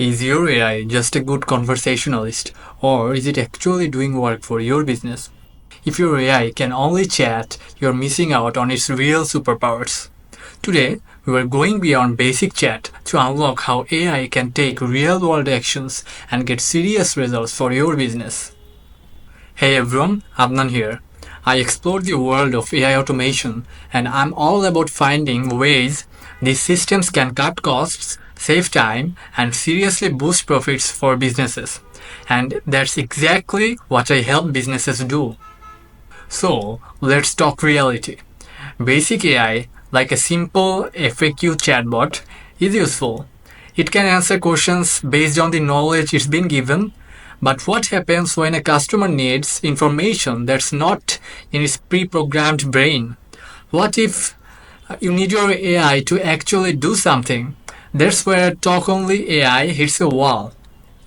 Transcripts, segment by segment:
Is your AI just a good conversationalist, or is it actually doing work for your business? If your AI can only chat, you're missing out on its real superpowers. Today, we are going beyond basic chat to unlock how AI can take real world actions and get serious results for your business. Hey everyone, Adnan here. I explore the world of AI automation and I'm all about finding ways these systems can cut costs, save time, and seriously boost profits for businesses. And that's exactly what I help businesses do. So, let's talk reality. Basic AI, like a simple FAQ chatbot, is useful. It can answer questions based on the knowledge it's been given. But what happens when a customer needs information that's not in its pre-programmed brain? What if you need your AI to actually do something? That's where talk-only AI hits a wall.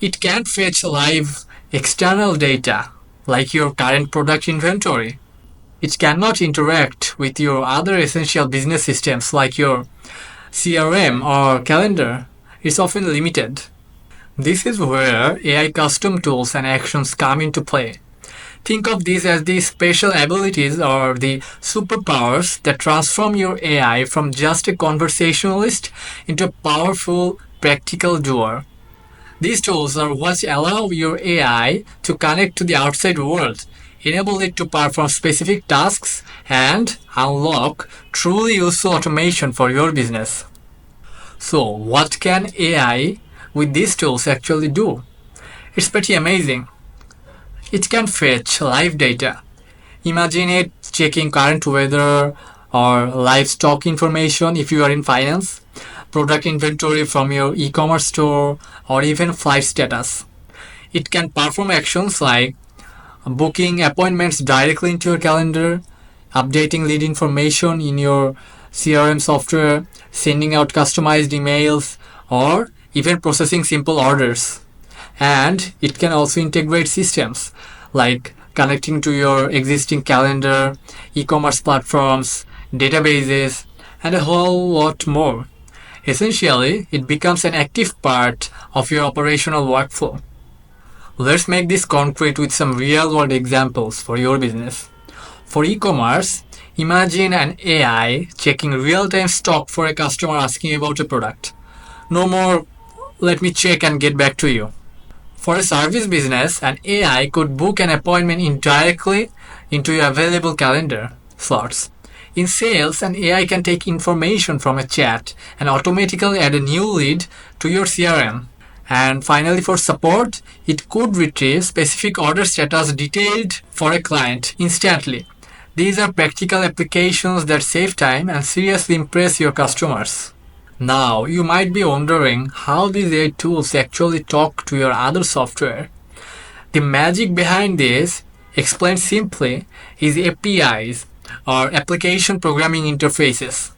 It can't fetch live external data like your current product inventory. It cannot interact with your other essential business systems like your CRM or calendar. It's often limited. This is where AI custom tools and actions come into play. Think of these as the special abilities or the superpowers that transform your AI from just a conversationalist into a powerful, practical doer. These tools are what allow your AI to connect to the outside world, enable it to perform specific tasks, and unlock truly useful automation for your business. So, what can AI with these tools actually do? It's pretty amazing. It can fetch live data. Imagine it checking current weather or livestock information if you are in finance, product inventory from your e-commerce store, or even flight status. It can perform actions like booking appointments directly into your calendar, updating lead information in your CRM software, sending out customized emails, or even processing simple orders. And it can also integrate systems like connecting to your existing calendar, e-commerce platforms, databases, and a whole lot more. Essentially, it becomes an active part of your operational workflow. Let's make this concrete with some real-world examples for your business. For e-commerce, imagine an AI checking real-time stock for a customer asking about a product. No more, let me check and get back to you. For a service business, an AI could book an appointment indirectly into your available calendar slots. In sales, an AI can take information from a chat and automatically add a new lead to your CRM. And finally, for support, it could retrieve specific order status detailed for a client instantly. These are practical applications that save time and seriously impress your customers. Now, you might be wondering how these AI tools actually talk to your other software. The magic behind this, explained simply, is APIs or application programming interfaces.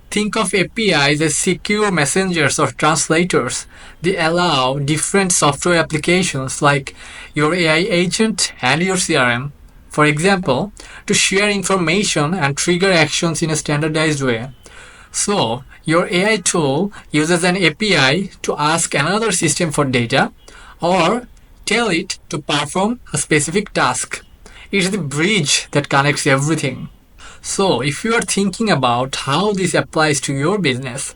Think of APIs as secure messengers or translators. They allow different software applications like your AI agent and your CRM, for example, to share information and trigger actions in a standardized way. So, your AI tool uses an API to ask another system for data or tell it to perform a specific task. It's the bridge that connects everything. So, if you are thinking about how this applies to your business,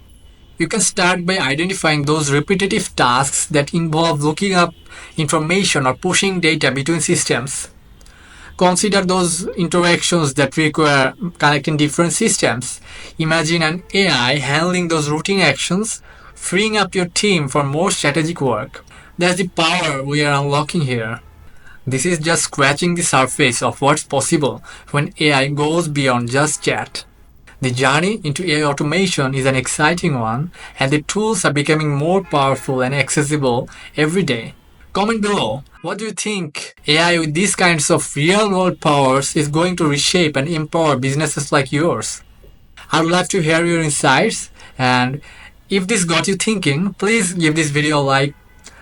you can start by identifying those repetitive tasks that involve looking up information or pushing data between systems. Consider those interactions that require connecting different systems. Imagine an AI handling those routine actions, freeing up your team for more strategic work. That's the power we are unlocking here. This is just scratching the surface of what's possible when AI goes beyond just chat. The journey into AI automation is an exciting one, and the tools are becoming more powerful and accessible every day. Comment below, what do you think AI with these kinds of real-world powers is going to reshape and empower businesses like yours? I would love to hear your insights, and if this got you thinking, please give this video a like,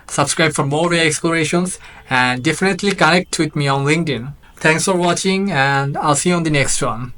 subscribe for more AI explorations, and definitely connect with me on LinkedIn. Thanks for watching, and I'll see you on the next one.